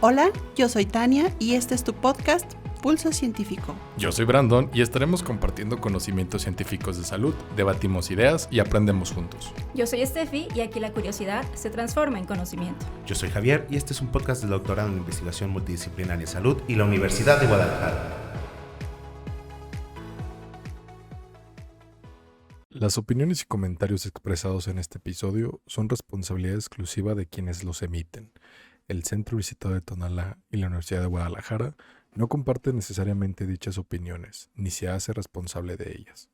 Hola, yo soy Tania y este es tu podcast Pulso Científico. Yo soy Brandon y estaremos compartiendo conocimientos científicos de salud, debatimos ideas y aprendemos juntos. Yo soy Steffi y aquí la curiosidad se transforma en conocimiento. Yo soy Javier y este es un podcast del Doctorado en Investigación Multidisciplinaria en Salud y la Universidad de Guadalajara. Las opiniones y comentarios expresados en este episodio son responsabilidad exclusiva de quienes los emiten. El Centro Visitado de Tonalá y la Universidad de Guadalajara no comparten necesariamente dichas opiniones, ni se hace responsable de ellas.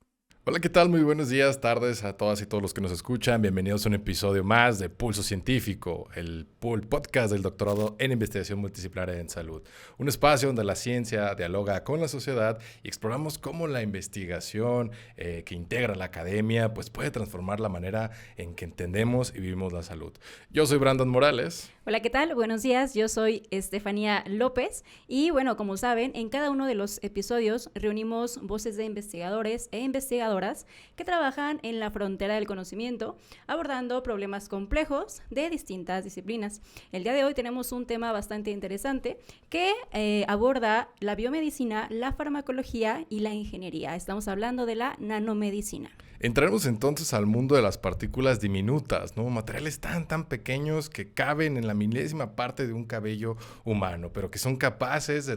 Hola, ¿qué tal? Muy buenos días, tardes a todas y todos los que nos escuchan. Bienvenidos a un episodio más de Pulso Científico, el podcast del Doctorado en Investigación Multidisciplinaria en Salud. Un espacio donde la ciencia dialoga con la sociedad y exploramos cómo la investigación que integra la academia pues puede transformar la manera en que entendemos y vivimos la salud. Yo soy Brandon Morales. Hola, ¿qué tal? Buenos días, yo soy Estefanía López y bueno, como saben, en cada uno de los episodios reunimos voces de investigadores e investigadoras que trabajan en la frontera del conocimiento, abordando problemas complejos de distintas disciplinas. El día de hoy tenemos un tema bastante interesante que aborda la biomedicina, la farmacología y la ingeniería. Estamos hablando de la nanomedicina. Entraremos entonces al mundo de las partículas diminutas, ¿no? Materiales tan pequeños que caben en la milésima parte de un cabello humano, pero que son capaces de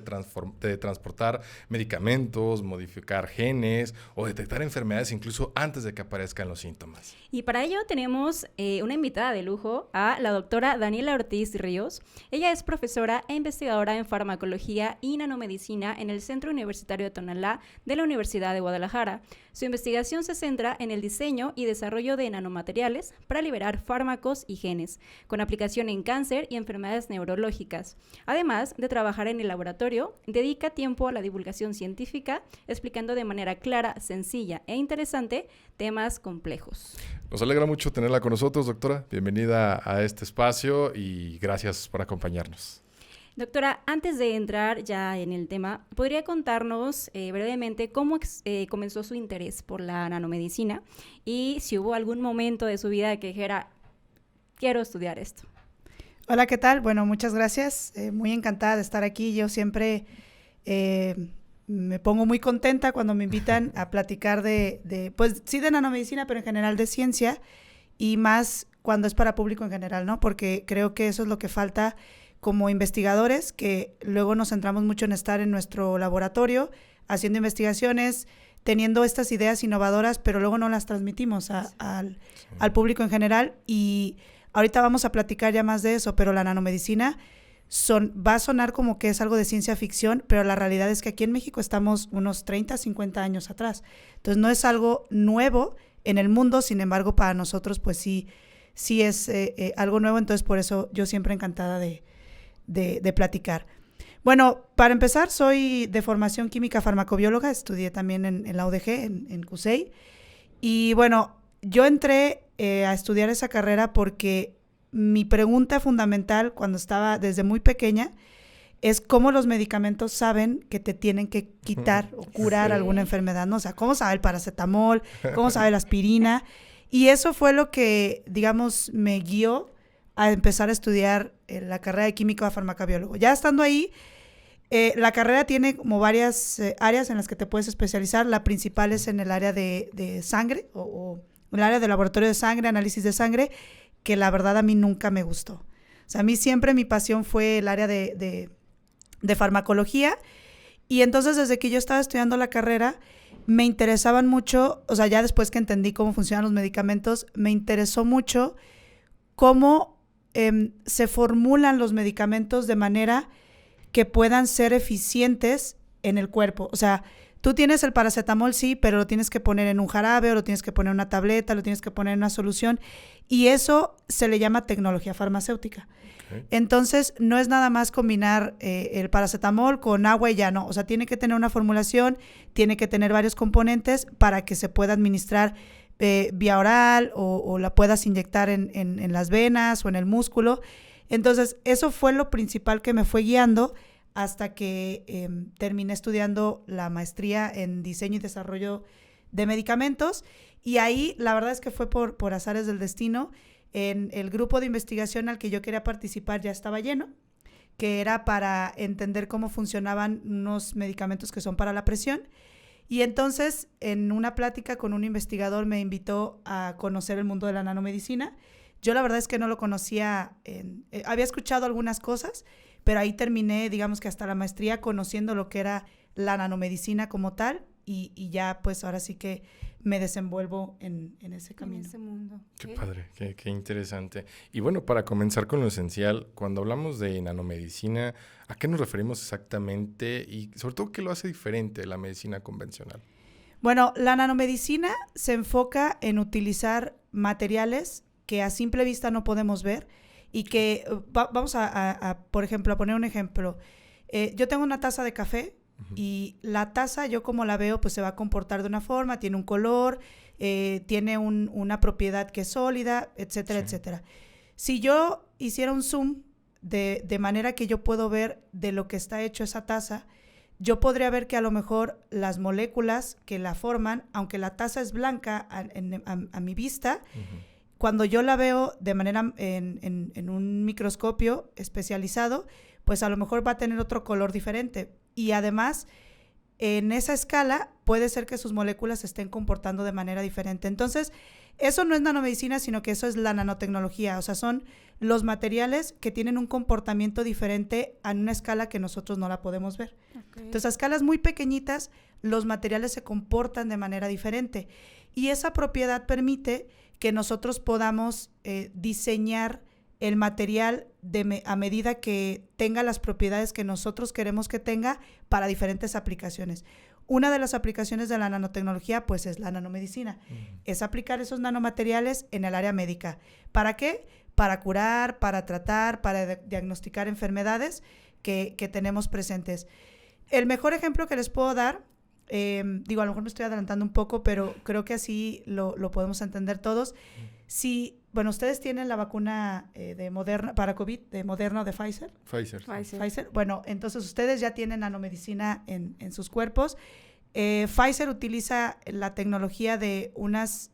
transportar medicamentos, modificar genes o detectar enfermedades incluso antes de que aparezcan los síntomas. Y para ello tenemos una invitada de lujo, a la doctora Daniela Ortiz Ríos. Ella es profesora e investigadora en farmacología y nanomedicina en el Centro Universitario de Tonalá de la Universidad de Guadalajara. Su investigación se centra en el diseño y desarrollo de nanomateriales para liberar fármacos y genes, con aplicación en cáncer y enfermedades neurológicas. Además de trabajar en el laboratorio, dedica tiempo a la divulgación científica, explicando de manera clara, sencilla e interesante temas complejos. Nos alegra mucho tenerla con nosotros, doctora. Bienvenida a este espacio y gracias por acompañarnos. Doctora, antes de entrar ya en el tema, ¿podría contarnos brevemente cómo comenzó su interés por la nanomedicina y si hubo algún momento de su vida que dijera, quiero estudiar esto? Hola, ¿qué tal? Bueno, muchas gracias. Muy encantada de estar aquí. Yo siempre me pongo muy contenta cuando me invitan a platicar pues sí de nanomedicina, pero en general de ciencia y más cuando es para público en general, ¿no? Porque creo que eso es lo que falta como investigadores, que luego nos centramos mucho en estar en nuestro laboratorio, haciendo investigaciones, teniendo estas ideas innovadoras, pero luego no las transmitimos al público en general. Y ahorita vamos a platicar ya más de eso, pero la nanomedicina va a sonar como que es algo de ciencia ficción, pero la realidad es que aquí en México estamos unos 30, 50 años atrás. Entonces no es algo nuevo en el mundo, sin embargo, para nosotros pues sí es algo nuevo, entonces por eso yo siempre encantada de platicar. Bueno, para empezar, soy de formación química farmacobióloga, estudié también en la UDG, en CUSEI, y bueno, yo entré a estudiar esa carrera porque mi pregunta fundamental cuando estaba desde muy pequeña es cómo los medicamentos saben que te tienen que quitar o curar alguna enfermedad, ¿no? O sea, cómo sabe el paracetamol, cómo sabe la aspirina, y eso fue lo que, digamos, me guió a empezar a estudiar la carrera de químico a farmacobiólogo. Ya estando ahí, la carrera tiene como varias áreas en las que te puedes especializar. La principal es en el área de sangre o el área de laboratorio de sangre, análisis de sangre, que la verdad a mí nunca me gustó. O sea, a mí siempre mi pasión fue el área de farmacología, y entonces desde que yo estaba estudiando la carrera me interesaban mucho, o sea, ya después que entendí cómo funcionan los medicamentos, me interesó mucho cómo se formulan los medicamentos de manera que puedan ser eficientes en el cuerpo. O sea, tú tienes el paracetamol, sí, pero lo tienes que poner en un jarabe, o lo tienes que poner en una tableta, lo tienes que poner en una solución, y eso se le llama tecnología farmacéutica. Okay. Entonces, no es nada más combinar el paracetamol con agua y ya no. O sea, tiene que tener una formulación, tiene que tener varios componentes para que se pueda administrar vía oral o la puedas inyectar en las venas o en el músculo. Entonces, eso fue lo principal que me fue guiando hasta que terminé estudiando la maestría en diseño y desarrollo de medicamentos, y ahí la verdad es que fue por azares del destino. En el grupo de investigación al que yo quería participar ya estaba lleno, que era para entender cómo funcionaban unos medicamentos que son para la presión. Y entonces, en una plática con un investigador me invitó a conocer el mundo de la nanomedicina. Yo la verdad es que no lo conocía, había escuchado algunas cosas, pero ahí terminé, digamos que hasta la maestría, conociendo lo que era la nanomedicina como tal, y ya pues ahora sí que me desenvuelvo en ese camino. En ese mundo. Qué padre, qué interesante. Y bueno, para comenzar con lo esencial, cuando hablamos de nanomedicina, ¿a qué nos referimos exactamente? Y sobre todo, ¿qué lo hace diferente de la medicina convencional? Bueno, la nanomedicina se enfoca en utilizar materiales que a simple vista no podemos ver y que, vamos por ejemplo, a poner un ejemplo. Yo tengo una taza de café. Y la taza, yo como la veo, pues se va a comportar de una forma, tiene un color, tiene una propiedad que es sólida, etcétera, etcétera. Si yo hiciera un zoom de manera que yo puedo ver de lo que está hecho esa taza, yo podría ver que a lo mejor las moléculas que la forman, aunque la taza es blanca a mi vista, cuando yo la veo de manera en un microscopio especializado, pues a lo mejor va a tener otro color diferente. Y además, en esa escala, puede ser que sus moléculas se estén comportando de manera diferente. Entonces, eso no es nanomedicina, sino que eso es la nanotecnología. O sea, son los materiales que tienen un comportamiento diferente a una escala que nosotros no la podemos ver. Okay. Entonces, a escalas muy pequeñitas, los materiales se comportan de manera diferente. Y esa propiedad permite que nosotros podamos diseñar el material a medida que tenga las propiedades que nosotros queremos que tenga para diferentes aplicaciones. Una de las aplicaciones de la nanotecnología, pues, es la nanomedicina. Es aplicar esos nanomateriales en el área médica. ¿Para qué? Para curar, para tratar, para diagnosticar enfermedades que tenemos presentes. El mejor ejemplo que les puedo dar, a lo mejor me estoy adelantando un poco, pero creo que así lo podemos entender todos. Si, ustedes tienen la vacuna de Moderna, para COVID, de Moderna o de Pfizer. Pfizer. Bueno, entonces ustedes ya tienen nanomedicina en sus cuerpos. Pfizer utiliza la tecnología de unas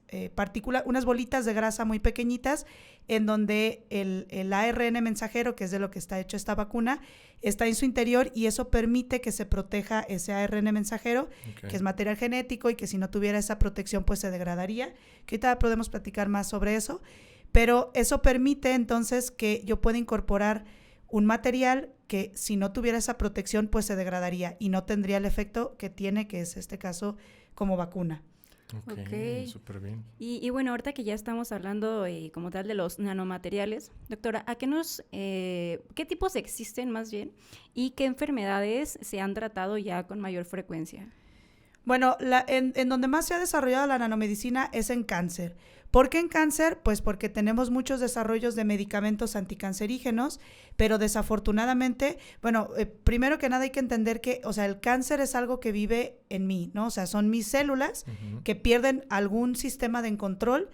unas bolitas de grasa muy pequeñitas, en donde el ARN mensajero, que es de lo que está hecho esta vacuna, está en su interior, y eso permite que se proteja ese ARN mensajero, que es material genético, y que si no tuviera esa protección pues se degradaría, que ahorita podemos platicar más sobre eso, pero eso permite entonces que yo pueda incorporar un material que si no tuviera esa protección pues se degradaría y no tendría el efecto que tiene, que es este caso como vacuna. Ok, súper bien. Y bueno, ahorita que ya estamos hablando como tal de los nanomateriales, doctora, ¿qué tipos existen más bien y qué enfermedades se han tratado ya con mayor frecuencia? Bueno, en donde más se ha desarrollado la nanomedicina es en cáncer. ¿Por qué en cáncer? Pues porque tenemos muchos desarrollos de medicamentos anticancerígenos, pero desafortunadamente, primero que nada hay que entender que, el cáncer es algo que vive en mí, ¿no? O sea, son mis células que pierden algún sistema de control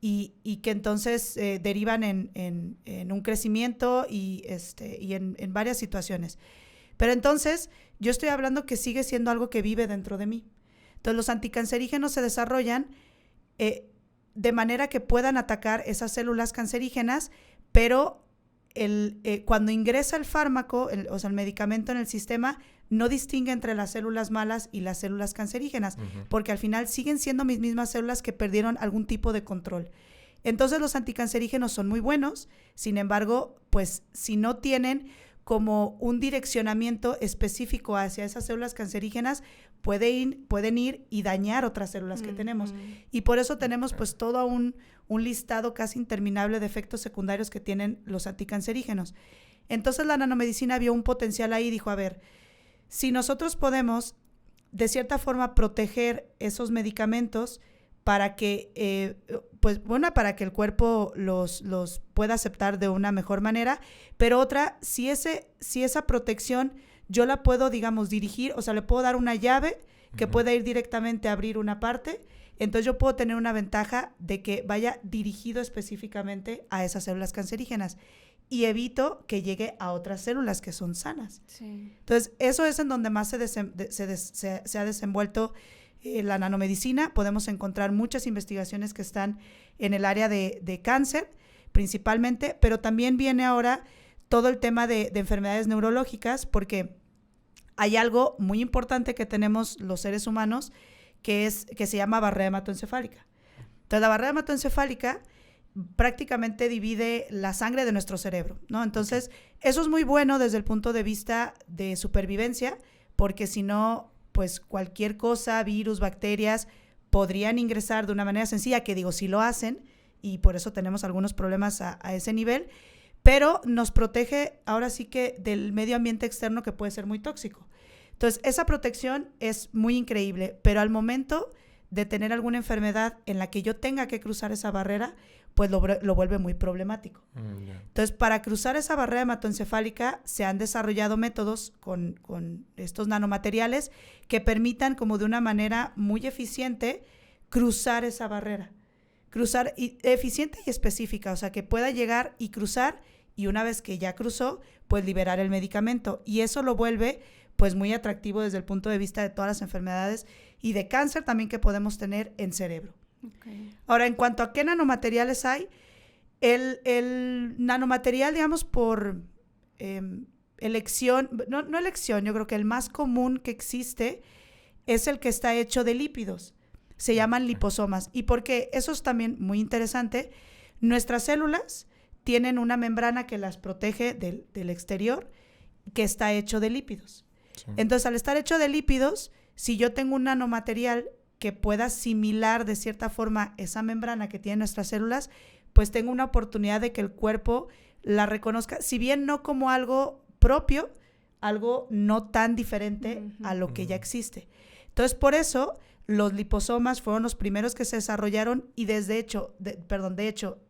y que entonces derivan en un crecimiento y en varias situaciones. Pero entonces, yo estoy hablando que sigue siendo algo que vive dentro de mí. Entonces, los anticancerígenos se desarrollan de manera que puedan atacar esas células cancerígenas, pero cuando ingresa el fármaco, el medicamento en el sistema, no distingue entre las células malas y las células cancerígenas, porque al final siguen siendo mis mismas células que perdieron algún tipo de control. Entonces, los anticancerígenos son muy buenos, sin embargo, pues si no tienen como un direccionamiento específico hacia esas células cancerígenas, pueden ir y dañar otras células que tenemos. Y por eso tenemos pues todo un listado casi interminable de efectos secundarios que tienen los anticancerígenos. Entonces la nanomedicina vio un potencial ahí y dijo, a ver, si nosotros podemos de cierta forma proteger esos medicamentos para que, para que el cuerpo los pueda aceptar de una mejor manera, pero otra, si esa protección yo la puedo, digamos, dirigir, le puedo dar una llave que pueda ir directamente a abrir una parte, entonces yo puedo tener una ventaja de que vaya dirigido específicamente a esas células cancerígenas y evito que llegue a otras células que son sanas. Sí. Entonces, eso es en donde más se ha desenvuelto la nanomedicina. Podemos encontrar muchas investigaciones que están en el área de cáncer, principalmente, pero también viene ahora todo el tema de enfermedades neurológicas, porque hay algo muy importante que tenemos los seres humanos, que se llama barrera hematoencefálica. Entonces, la barrera hematoencefálica prácticamente divide la sangre de nuestro cerebro, ¿no? Entonces, eso es muy bueno desde el punto de vista de supervivencia, porque si no, pues cualquier cosa, virus, bacterias, podrían ingresar de una manera sencilla, que digo, sí lo hacen, y por eso tenemos algunos problemas a ese nivel, pero nos protege ahora sí que del medio ambiente externo, que puede ser muy tóxico. Entonces, esa protección es muy increíble, pero al momento de tener alguna enfermedad en la que yo tenga que cruzar esa barrera, pues lo vuelve muy problemático. Entonces, para cruzar esa barrera hematoencefálica se han desarrollado métodos con estos nanomateriales que permitan, como de una manera muy eficiente, cruzar esa barrera. Cruzar eficiente y específica, o sea, que pueda llegar y cruzar, y una vez que ya cruzó, pues liberar el medicamento. Y eso lo vuelve pues muy atractivo desde el punto de vista de todas las enfermedades y de cáncer también que podemos tener en cerebro. Okay. Ahora, en cuanto a qué nanomateriales hay, el nanomaterial, digamos, por elección, no elección, yo creo que el más común que existe es el que está hecho de lípidos. Se llaman liposomas. Y porque eso es también muy interesante, nuestras células tienen una membrana que las protege del exterior, que está hecho de lípidos. Sí. Entonces, al estar hecho de lípidos, si yo tengo un nanomaterial que pueda asimilar de cierta forma esa membrana que tienen nuestras células, pues tengo una oportunidad de que el cuerpo la reconozca, si bien no como algo propio, algo no tan diferente a lo que ya existe. Entonces, por eso los liposomas fueron los primeros que se desarrollaron, y de hecho,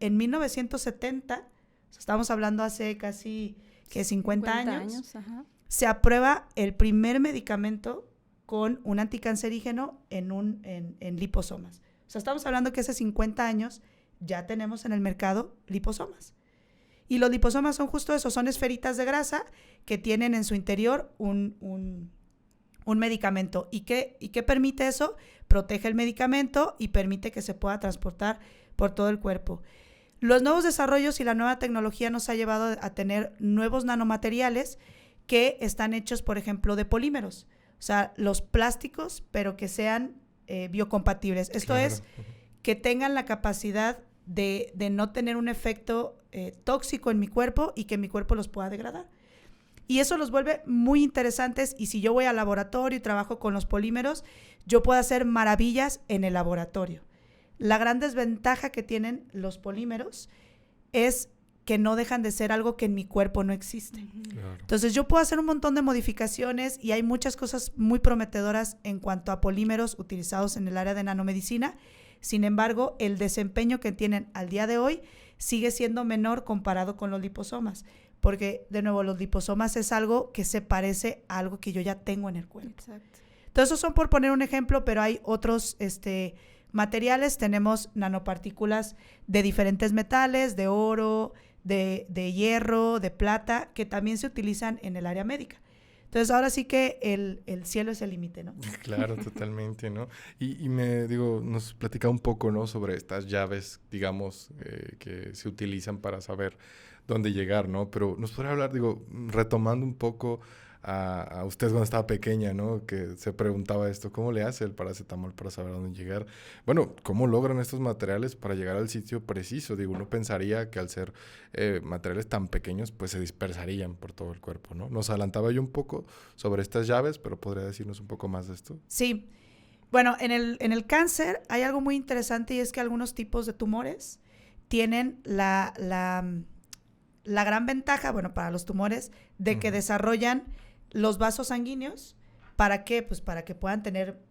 en 1970, o sea, estamos hablando hace casi 50 años, se aprueba el primer medicamento con un anticancerígeno en liposomas. O sea, estamos hablando que hace 50 años ya tenemos en el mercado liposomas. Y los liposomas son justo eso, son esferitas de grasa que tienen en su interior un medicamento. ¿Y qué permite eso? Protege el medicamento y permite que se pueda transportar por todo el cuerpo. Los nuevos desarrollos y la nueva tecnología nos ha llevado a tener nuevos nanomateriales que están hechos, por ejemplo, de polímeros. O sea, los plásticos, pero que sean biocompatibles. Esto es, que tengan la capacidad de no tener un efecto tóxico en mi cuerpo y que mi cuerpo los pueda degradar. Y eso los vuelve muy interesantes, y si yo voy al laboratorio y trabajo con los polímeros, yo puedo hacer maravillas en el laboratorio. La gran desventaja que tienen los polímeros es que no dejan de ser algo que en mi cuerpo no existe. Claro. Entonces, yo puedo hacer un montón de modificaciones, y hay muchas cosas muy prometedoras en cuanto a polímeros utilizados en el área de nanomedicina. Sin embargo, el desempeño que tienen al día de hoy sigue siendo menor comparado con los liposomas, porque, de nuevo, los liposomas es algo que se parece a algo que yo ya tengo en el cuerpo. Exacto. Entonces, esos son por poner un ejemplo, pero hay otros materiales. Tenemos nanopartículas de diferentes metales, de oro, de hierro, de plata, que también se utilizan en el área médica. Entonces, ahora sí que el cielo es el límite, ¿no? Claro, totalmente, ¿no? Y nos platicaba un poco, ¿no?, sobre estas llaves, digamos, que se utilizan para saber dónde llegar, ¿no? Pero nos podría hablar, retomando un poco a usted cuando estaba pequeña, ¿no?, que se preguntaba esto, ¿cómo le hace el paracetamol para saber dónde llegar? Bueno, ¿cómo logran estos materiales para llegar al sitio preciso? Uno pensaría que al ser materiales tan pequeños, pues se dispersarían por todo el cuerpo, ¿no? Nos adelantaba yo un poco sobre estas llaves, pero ¿podría decirnos un poco más de esto? Sí. Bueno, en el cáncer hay algo muy interesante, y es que algunos tipos de tumores tienen la gran ventaja, bueno, para los tumores, de que desarrollan los vasos sanguíneos. ¿Para qué? Pues para que puedan tener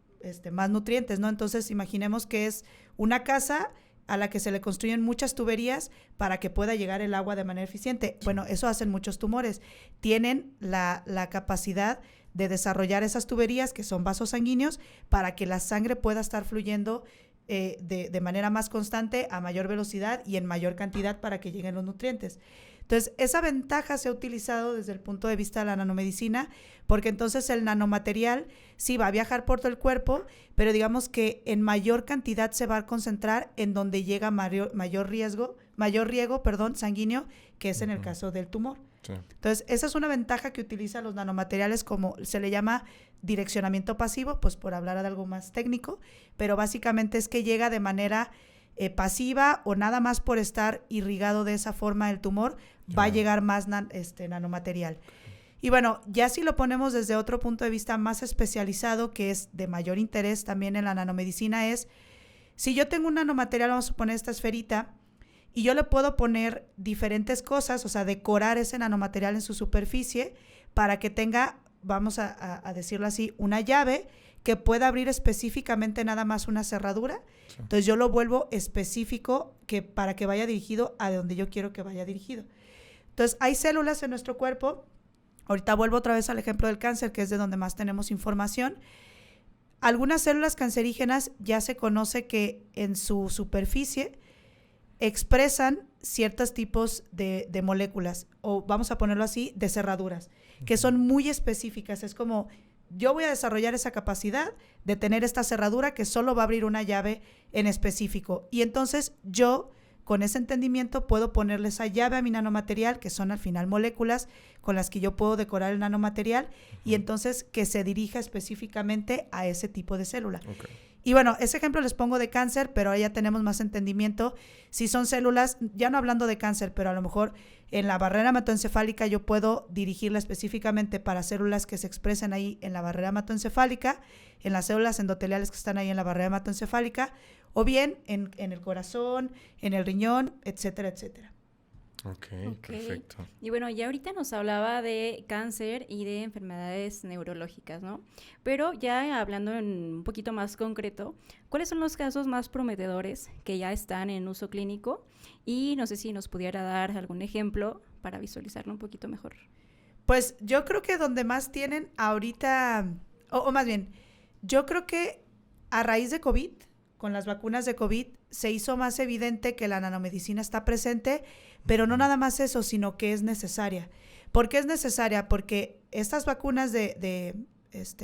más nutrientes, ¿no? Entonces, imaginemos que es una casa a la que se le construyen muchas tuberías para que pueda llegar el agua de manera eficiente. Bueno, eso hacen muchos tumores. Tienen la capacidad de desarrollar esas tuberías, que son vasos sanguíneos, para que la sangre pueda estar fluyendo de manera más constante, a mayor velocidad y en mayor cantidad, para que lleguen los nutrientes. Entonces, esa ventaja se ha utilizado desde el punto de vista de la nanomedicina, porque entonces el nanomaterial sí va a viajar por todo el cuerpo, pero digamos que en mayor cantidad se va a concentrar en donde llega mayor riego sanguíneo, que es en el caso del tumor. Sí. Entonces, esa es una ventaja que utilizan los nanomateriales, como se le llama direccionamiento pasivo, pues por hablar de algo más técnico, pero básicamente es que llega de manera pasiva o nada más por estar irrigado de esa forma el tumor, va a llegar más nanomaterial. Y bueno, ya si lo ponemos desde otro punto de vista más especializado, que es de mayor interés también en la nanomedicina, es, si yo tengo un nanomaterial, vamos a poner esta esferita, y yo le puedo poner diferentes cosas, o sea, decorar ese nanomaterial en su superficie para que tenga, vamos a decirlo así, una llave que pueda abrir específicamente nada más una cerradura. Sí. Entonces yo lo vuelvo específico para que vaya dirigido a donde yo quiero que vaya dirigido. Entonces hay células en nuestro cuerpo. Ahorita vuelvo otra vez al ejemplo del cáncer, que es de donde más tenemos información. Algunas células cancerígenas ya se conoce que en su superficie expresan ciertos tipos de moléculas, o vamos a ponerlo así, de cerraduras, que son muy específicas. Es como, yo voy a desarrollar esa capacidad de tener esta cerradura que solo va a abrir una llave en específico. Y entonces yo, con ese entendimiento, puedo ponerle esa llave a mi nanomaterial, que son al final moléculas con las que yo puedo decorar el nanomaterial, y entonces que se dirija específicamente a ese tipo de célula. Okay. Y bueno, ese ejemplo les pongo de cáncer, pero ahora ya tenemos más entendimiento. Si son células, ya no hablando de cáncer, pero a lo mejor en la barrera hematoencefálica yo puedo dirigirla específicamente para células que se expresen ahí en la barrera hematoencefálica, en las células endoteliales que están ahí en la barrera hematoencefálica, o bien en el corazón, en el riñón, etcétera, etcétera. Okay, perfecto. Y bueno, ya ahorita nos hablaba de cáncer y de enfermedades neurológicas, ¿no? Pero ya hablando en un poquito más concreto, ¿cuáles son los casos más prometedores que ya están en uso clínico? Y no sé si nos pudiera dar algún ejemplo para visualizarlo un poquito mejor. Pues yo creo que donde más tienen ahorita, o más bien, yo creo que a raíz de COVID, con las vacunas de COVID, se hizo más evidente que la nanomedicina está presente, pero no nada más eso, sino que es necesaria. ¿Por qué es necesaria? Porque estas vacunas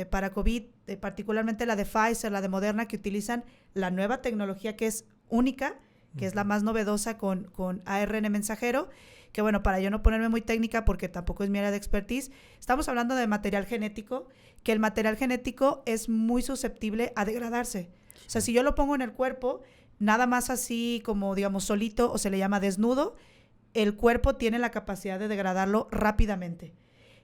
para COVID, particularmente la de Pfizer, la de Moderna, que utilizan la nueva tecnología que es única, que es la más novedosa con ARN mensajero, que bueno, para yo no ponerme muy técnica porque tampoco es mi área de expertise, estamos hablando de material genético, que el material genético es muy susceptible a degradarse. O sea, si yo lo pongo en el cuerpo, nada más así como, digamos, solito, o se le llama desnudo, el cuerpo tiene la capacidad de degradarlo rápidamente.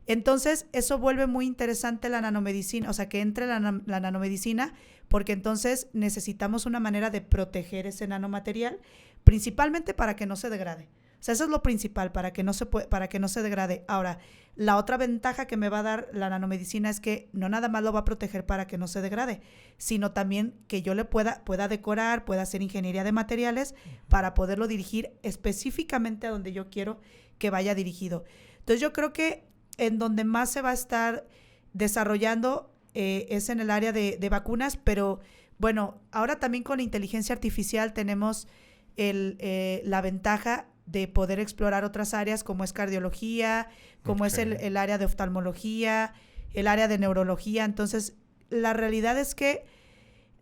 Entonces, eso vuelve muy interesante la nanomedicina, o sea, que entre la nanomedicina, porque entonces necesitamos una manera de proteger ese nanomaterial, principalmente para que no se degrade. O sea, eso es lo principal, para que no se degrade. Ahora, la otra ventaja que me va a dar la nanomedicina es que no nada más lo va a proteger para que no se degrade, sino también que yo le pueda decorar, pueda hacer ingeniería de materiales para poderlo dirigir específicamente a donde yo quiero que vaya dirigido. Entonces, yo creo que en donde más se va a estar desarrollando es en el área de vacunas, pero bueno, ahora también con inteligencia artificial tenemos la ventaja de poder explorar otras áreas como es cardiología, como es el área de oftalmología, el área de neurología. Entonces, la realidad es que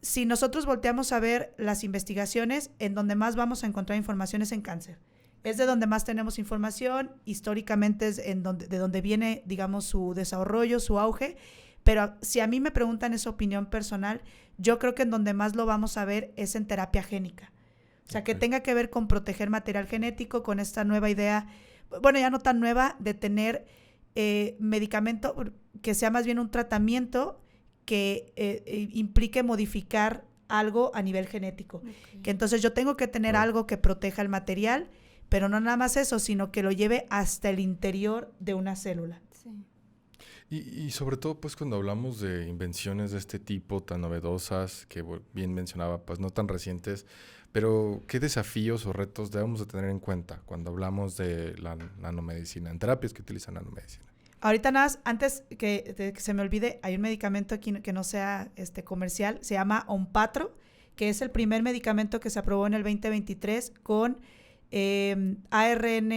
si nosotros volteamos a ver las investigaciones, en donde más vamos a encontrar información es en cáncer. Es de donde más tenemos información, históricamente es de donde viene, digamos, su desarrollo, su auge, pero si a mí me preguntan esa opinión personal, yo creo que en donde más lo vamos a ver es en terapia génica. O sea, que tenga que ver con proteger material genético, con esta nueva idea, bueno, ya no tan nueva, de tener medicamento que sea más bien un tratamiento que implique modificar algo a nivel genético. Okay. Que entonces yo tengo que tener algo que proteja el material, pero no nada más eso, sino que lo lleve hasta el interior de una célula. Sí. Y sobre todo, pues, cuando hablamos de invenciones de este tipo tan novedosas, que bien mencionaba, pues, no tan recientes, pero ¿qué desafíos o retos debemos de tener en cuenta cuando hablamos de la nanomedicina, en terapias que utilizan nanomedicina? Ahorita nada más, antes que se me olvide, hay un medicamento aquí que no sea comercial, se llama Onpatro, que es el primer medicamento que se aprobó en el 2023 con ARN,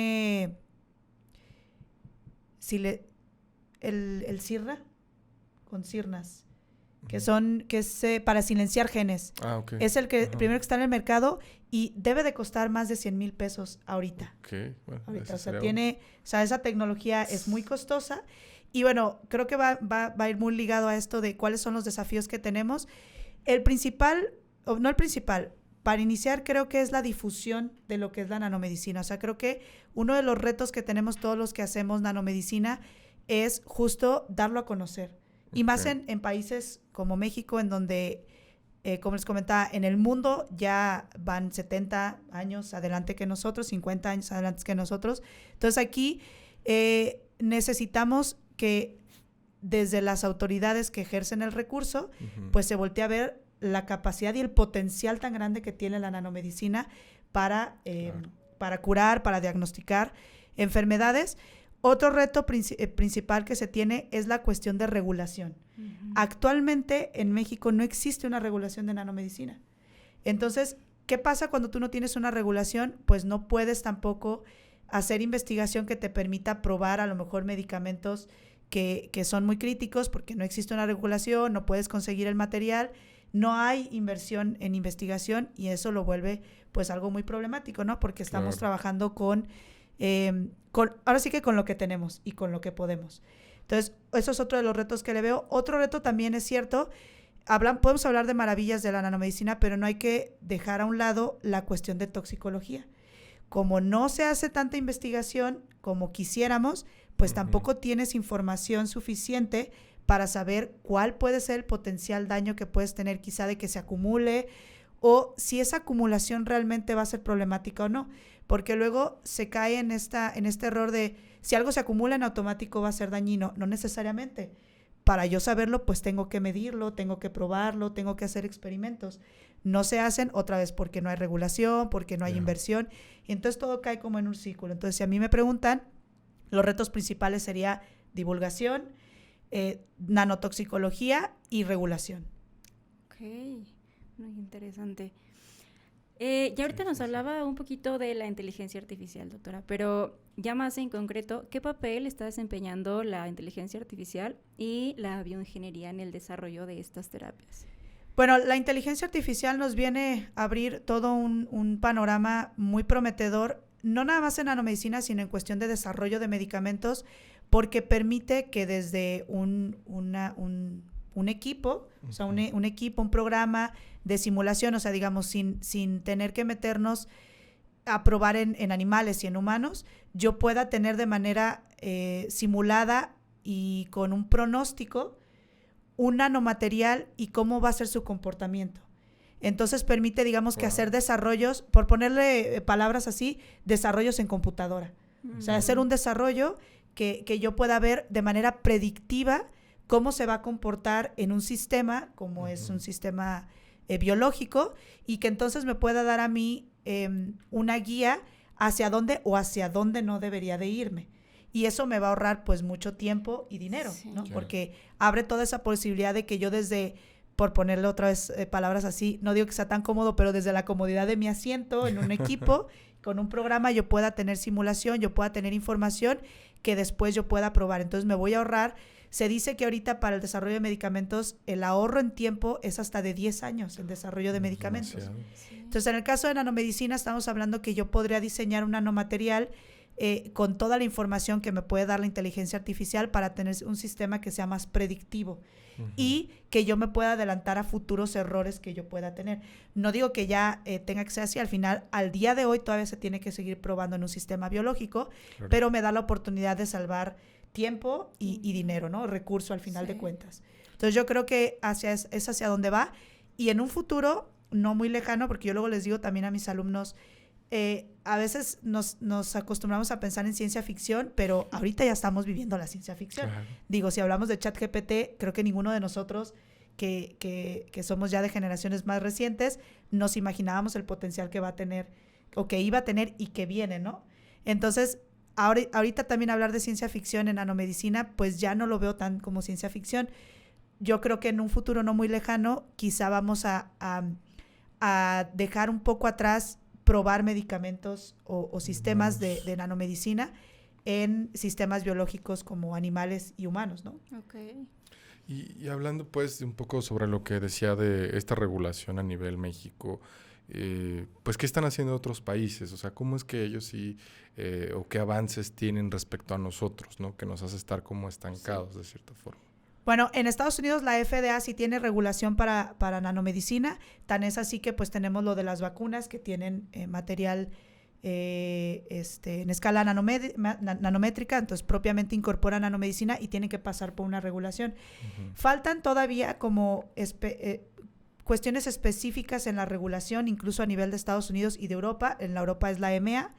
el CIRRA, con CIRNAS. que es para silenciar genes. Ah, ok. Es el Ajá. primero que está en el mercado y debe de costar más de 100,000 pesos ahorita. Ok, bueno, Ahorita, ese o sea, sería esa tecnología es muy costosa y bueno, creo que va a ir muy ligado a esto de cuáles son los desafíos que tenemos. El principal, o no el principal, para iniciar creo que es la difusión de lo que es la nanomedicina. O sea, creo que uno de los retos que tenemos todos los que hacemos nanomedicina es justo darlo a conocer. Y más Ok. en países como México, en donde, como les comentaba, en el mundo ya van 70 años adelante que nosotros, 50 años adelante que nosotros. Entonces aquí necesitamos que desde las autoridades que ejercen el recurso, Ujú. pues se voltee a ver la capacidad y el potencial tan grande que tiene la nanomedicina para curar, para diagnosticar enfermedades. Otro reto principal que se tiene es la cuestión de regulación. Actualmente en México no existe una regulación de nanomedicina. Entonces, ¿qué pasa cuando tú no tienes una regulación? Pues no puedes tampoco hacer investigación que te permita probar a lo mejor medicamentos que son muy críticos porque no existe una regulación, no puedes conseguir el material, no hay inversión en investigación y eso lo vuelve pues algo muy problemático, ¿no? Porque estamos trabajando ahora sí que con lo que tenemos y con lo que podemos. Entonces, eso es otro de los retos que le veo. Otro reto también es cierto, podemos hablar de maravillas de la nanomedicina, pero no hay que dejar a un lado la cuestión de toxicología. Como no se hace tanta investigación como quisiéramos, pues tampoco tienes información suficiente para saber cuál puede ser el potencial daño que puedes tener, quizá de que se acumule, o si esa acumulación realmente va a ser problemática o no. Porque luego se cae en este error de si algo se acumula en automático va a ser dañino. No necesariamente. Para yo saberlo, pues tengo que medirlo, tengo que probarlo, tengo que hacer experimentos. No se hacen otra vez porque no hay regulación, porque no hay inversión. Y entonces todo cae como en un círculo. Entonces, si a mí me preguntan, los retos principales sería divulgación, nanotoxicología y regulación. Ok, muy interesante. Ya ahorita nos hablaba un poquito de la inteligencia artificial, doctora, pero ya más en concreto, ¿qué papel está desempeñando la inteligencia artificial y la bioingeniería en el desarrollo de estas terapias? Bueno, la inteligencia artificial nos viene a abrir todo un panorama muy prometedor, no nada más en nanomedicina, sino en cuestión de desarrollo de medicamentos, porque permite que desde un equipo, o sea, un equipo, un programa de simulación, o sea, digamos, sin tener que meternos a probar en animales y en humanos, yo pueda tener de manera simulada y con un pronóstico un nanomaterial y cómo va a ser su comportamiento. Entonces permite, digamos, que hacer desarrollos, por ponerle palabras así, desarrollos en computadora. O sea, hacer un desarrollo que yo pueda ver de manera predictiva cómo se va a comportar en un sistema, como es un sistema biológico, y que entonces me pueda dar a mí una guía hacia dónde o hacia dónde no debería de irme. Y eso me va a ahorrar pues mucho tiempo y dinero, ¿no? Claro. Porque abre toda esa posibilidad de que yo desde, por ponerle otra vez palabras así, no digo que sea tan cómodo, pero desde la comodidad de mi asiento en un equipo, con un programa yo pueda tener simulación, yo pueda tener información que después yo pueda probar. Entonces me voy a ahorrar. Se dice que ahorita para el desarrollo de medicamentos el ahorro en tiempo es hasta de 10 años el desarrollo de medicamentos. Demasiado. Entonces, en el caso de nanomedicina estamos hablando que yo podría diseñar un nanomaterial con toda la información que me puede dar la inteligencia artificial para tener un sistema que sea más predictivo y que yo me pueda adelantar a futuros errores que yo pueda tener. No digo que ya tenga que ser así, al final, al día de hoy todavía se tiene que seguir probando en un sistema biológico, Claro. pero me da la oportunidad de salvar tiempo y dinero, ¿no? Recurso al final de cuentas. Entonces yo creo que es hacia donde va y en un futuro no muy lejano, porque yo luego les digo también a mis alumnos, a veces nos acostumbramos a pensar en ciencia ficción, pero ahorita ya estamos viviendo la ciencia ficción. Claro. Digo, si hablamos de ChatGPT, creo que ninguno de nosotros que somos ya de generaciones más recientes, nos imaginábamos el potencial que va a tener, o que iba a tener y que viene, ¿no? Entonces, ahorita también hablar de ciencia ficción en nanomedicina, pues ya no lo veo tan como ciencia ficción. Yo creo que en un futuro no muy lejano, quizá vamos a dejar un poco atrás probar medicamentos o sistemas de nanomedicina en sistemas biológicos como animales y humanos, ¿no? Okay. Y hablando pues un poco sobre lo que decía de esta regulación a nivel México, pues ¿qué están haciendo otros países? O sea, ¿cómo es que ellos sí, o qué avances tienen respecto a nosotros, ¿no? Que nos hace estar como estancados de cierta forma. Bueno, en Estados Unidos la FDA sí tiene regulación para nanomedicina, tan es así que pues tenemos lo de las vacunas que tienen material en escala nanométrica, entonces propiamente incorporan nanomedicina y tienen que pasar por una regulación. Faltan todavía como cuestiones específicas en la regulación, incluso a nivel de Estados Unidos y de Europa. En la Europa es la EMEA,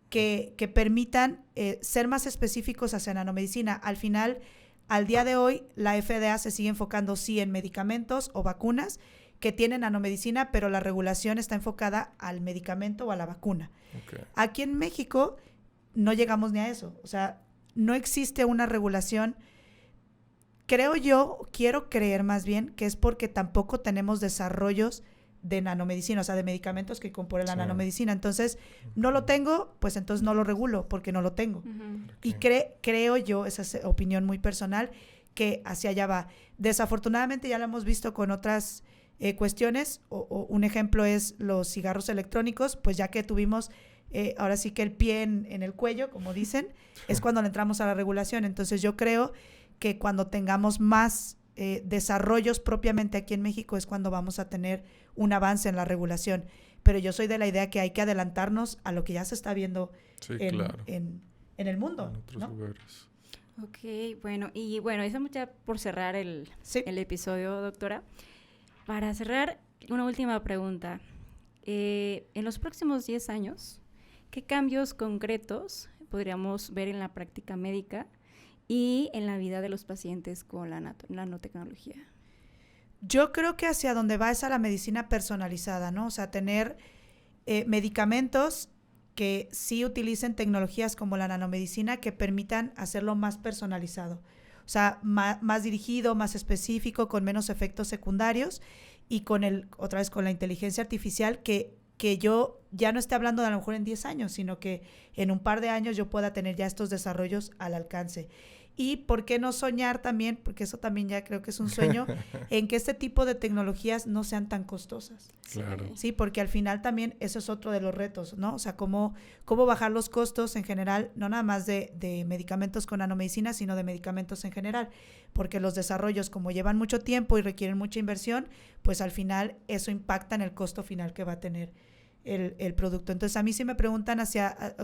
que permitan ser más específicos hacia nanomedicina. Al final, al día de hoy, la FDA se sigue enfocando sí en medicamentos o vacunas que tienen nanomedicina, pero la regulación está enfocada al medicamento o a la vacuna. Okay. Aquí en México no llegamos ni a eso. O sea, no existe una regulación. Creo yo, quiero creer más bien, que es porque tampoco tenemos desarrollos de nanomedicina, o sea, de medicamentos que incorporen la nanomedicina. Entonces, no lo tengo, pues entonces no lo regulo porque no lo tengo. Y creo yo, esa es opinión muy personal, que hacia allá va. Desafortunadamente ya lo hemos visto con otras cuestiones, o un ejemplo es los cigarros electrónicos, pues ya que tuvimos ahora sí que el pie en el cuello, como dicen, es cuando le entramos a la regulación. Entonces yo creo que cuando tengamos más desarrollos propiamente aquí en México es cuando vamos a tener un avance en la regulación. Pero yo soy de la idea que hay que adelantarnos a lo que ya se está viendo en el mundo. En otros lugares. Ok, bueno, y bueno, eso ya por cerrar el episodio, doctora. Para cerrar, una última pregunta. En los próximos 10 años, ¿qué cambios concretos podríamos ver en la práctica médica y en la vida de los pacientes con la nanotecnología? Yo creo que hacia donde va es a la medicina personalizada, ¿no? O sea, tener medicamentos que sí utilicen tecnologías como la nanomedicina que permitan hacerlo más personalizado. O sea, más dirigido, más específico, con menos efectos secundarios y otra vez con la inteligencia artificial que yo ya no esté hablando de a lo mejor en 10 años, sino que en un par de años yo pueda tener ya estos desarrollos al alcance. Y por qué no soñar también, porque eso también ya creo que es un sueño, en que este tipo de tecnologías no sean tan costosas. Claro. Sí, porque al final también eso es otro de los retos, ¿no? O sea, cómo bajar los costos en general, no nada más de medicamentos con nanomedicina, sino de medicamentos en general, porque los desarrollos, como llevan mucho tiempo y requieren mucha inversión, pues al final eso impacta en el costo final que va a tener el producto. Entonces, a mí sí me preguntan o sea,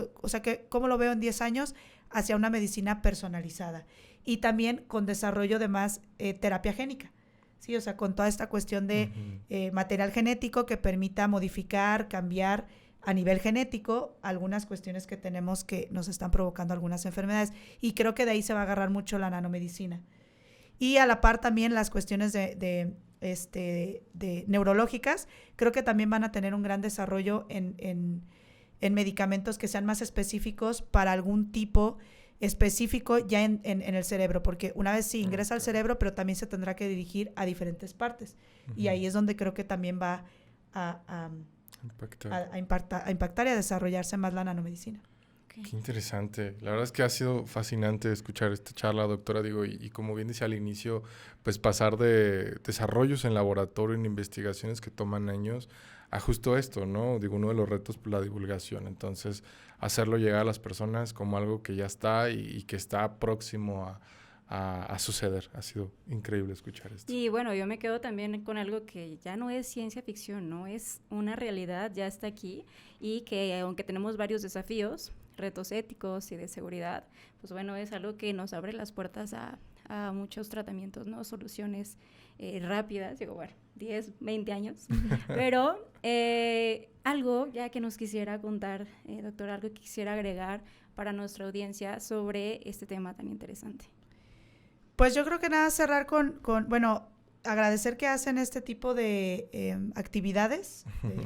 ¿cómo lo veo en 10 años? Hacia una medicina personalizada y también con desarrollo de más terapia génica, ¿sí? O sea, con toda esta cuestión de material genético que permita modificar, cambiar a nivel genético algunas cuestiones que tenemos que nos están provocando algunas enfermedades, y creo que de ahí se va a agarrar mucho la nanomedicina. Y a la par también las cuestiones de neurológicas, creo que también van a tener un gran desarrollo en medicamentos que sean más específicos para algún tipo específico ya en el cerebro, porque una vez sí ingresa al cerebro, pero también se tendrá que dirigir a diferentes partes. Y ahí es donde creo que también va a impactar y a desarrollarse más la nanomedicina. Qué interesante. La verdad es que ha sido fascinante escuchar esta charla, doctora. Digo, y como bien decía al inicio, pues pasar de desarrollos en laboratorio, en investigaciones que toman años, a justo esto, ¿no? Digo, uno de los retos, pues la divulgación. Entonces, hacerlo llegar a las personas como algo que ya está y que está próximo a suceder. Ha sido increíble escuchar esto. Y bueno, yo me quedo también con algo que ya no es ciencia ficción, ¿no? Es una realidad, ya está aquí, y que aunque tenemos varios desafíos, retos éticos y de seguridad, pues bueno, es algo que nos abre las puertas a muchos tratamientos, ¿no? Soluciones rápidas, digo, bueno, 10, 20 años, pero algo ya que nos quisiera contar, doctor, algo que quisiera agregar para nuestra audiencia sobre este tema tan interesante. Pues yo creo que nada, cerrar con bueno, agradecer que hacen este tipo de actividades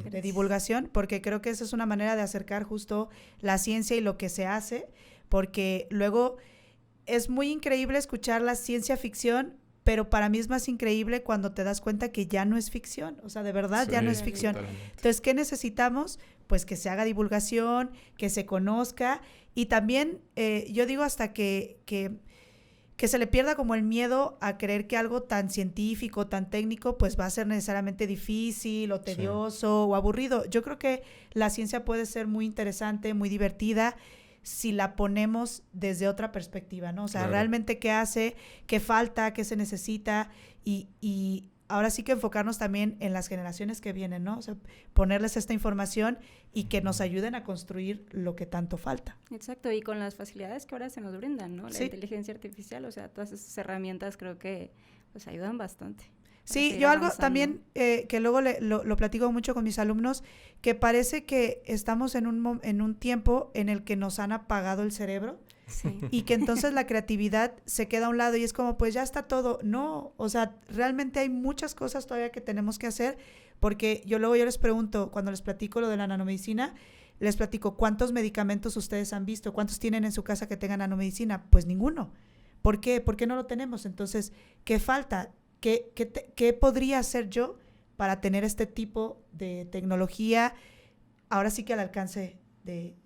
de divulgación, porque creo que esa es una manera de acercar justo la ciencia y lo que se hace, porque luego es muy increíble escuchar la ciencia ficción, pero para mí es más increíble cuando te das cuenta que ya no es ficción, o sea, de verdad ya no es ficción. Totalmente. Entonces, ¿qué necesitamos? Pues que se haga divulgación, que se conozca y también, yo digo hasta que se le pierda como el miedo a creer que algo tan científico, tan técnico, pues va a ser necesariamente difícil o tedioso o aburrido. Yo creo que la ciencia puede ser muy interesante, muy divertida, si la ponemos desde otra perspectiva, ¿no? O sea, realmente qué hace, qué falta, qué se necesita y ahora sí que enfocarnos también en las generaciones que vienen, ¿no? O sea, ponerles esta información y que nos ayuden a construir lo que tanto falta. Exacto, y con las facilidades que ahora se nos brindan, ¿no? La inteligencia artificial, o sea, todas esas herramientas creo que pues ayudan bastante. Sí, yo algo también que luego lo platico mucho con mis alumnos, que parece que estamos en un tiempo en el que nos han apagado el cerebro. Sí. Y que entonces la creatividad se queda a un lado y es como, pues ya está todo. No, o sea, realmente hay muchas cosas todavía que tenemos que hacer, porque yo les pregunto, cuando les platico lo de la nanomedicina, les platico, ¿cuántos medicamentos ustedes han visto? ¿Cuántos tienen en su casa que tengan nanomedicina? Pues ninguno. ¿Por qué? ¿Por qué no lo tenemos? Entonces, ¿qué falta? ¿Qué podría hacer yo para tener este tipo de tecnología ahora sí que al alcance de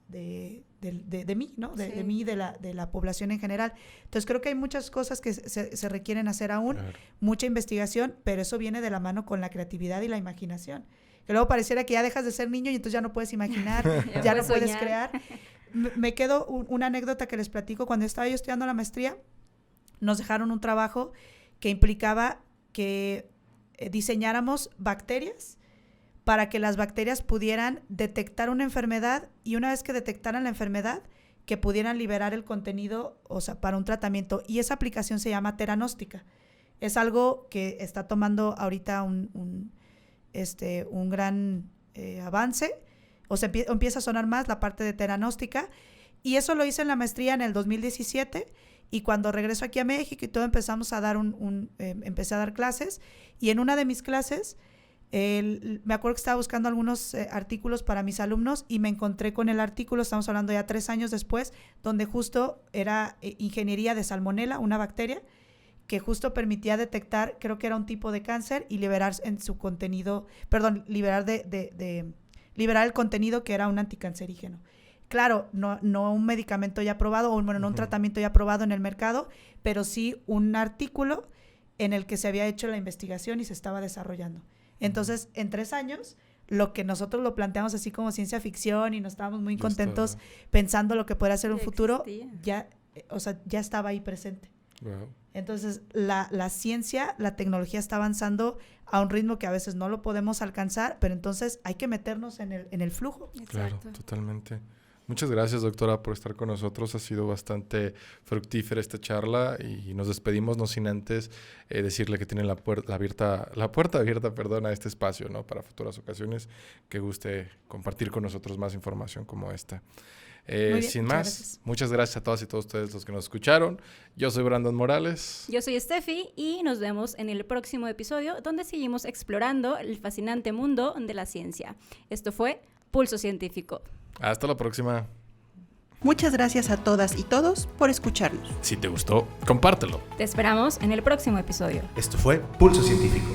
mí, ¿no? De mí y de la población en general. Entonces creo que hay muchas cosas que se requieren hacer aún, mucha investigación, pero eso viene de la mano con la creatividad y la imaginación. Que luego pareciera que ya dejas de ser niño y entonces ya no puedes imaginar, ya no puedes crear. Me quedo una anécdota que les platico. Cuando estaba yo estudiando la maestría, nos dejaron un trabajo que implicaba que diseñáramos bacterias para que las bacterias pudieran detectar una enfermedad y una vez que detectaran la enfermedad, que pudieran liberar el contenido, o sea, para un tratamiento. Y esa aplicación se llama teranóstica. Es algo que está tomando ahorita un gran avance, o sea, empieza a sonar más la parte de teranóstica, y eso lo hice en la maestría en el 2017, y cuando regreso aquí a México y todo empezamos a dar empecé a dar clases, y en una de mis clases, me acuerdo que estaba buscando algunos artículos para mis alumnos y me encontré con el artículo, estamos hablando ya 3 años después, donde justo era ingeniería de salmonela, una bacteria que justo permitía detectar, creo que era un tipo de cáncer y liberar en su contenido, liberar liberar el contenido que era un anticancerígeno. Claro, no un medicamento ya aprobado, no un tratamiento ya aprobado en el mercado, pero sí un artículo en el que se había hecho la investigación y se estaba desarrollando. Entonces, en 3 años, lo que nosotros lo planteamos así como ciencia ficción y nos estábamos muy contentos pensando lo que podría ser un futuro, ya estaba ahí presente. Wow. Entonces, la ciencia, la tecnología está avanzando a un ritmo que a veces no lo podemos alcanzar, pero entonces hay que meternos en el flujo. Claro, totalmente. Muchas gracias, doctora, por estar con nosotros. Ha sido bastante fructífera esta charla y nos despedimos no sin antes decirle que tiene la puerta abierta, a este espacio, ¿no? Para futuras ocasiones que guste compartir con nosotros más información como esta. Sin más, muchas gracias a todas y todos ustedes los que nos escucharon. Yo soy Brandon Morales. Yo soy Steffi y nos vemos en el próximo episodio donde seguimos explorando el fascinante mundo de la ciencia. Esto fue Pulso Científico. Hasta la próxima. Muchas gracias a todas y todos por escucharnos. Si te gustó, compártelo. Te esperamos en el próximo episodio. Esto fue Pulso Científico.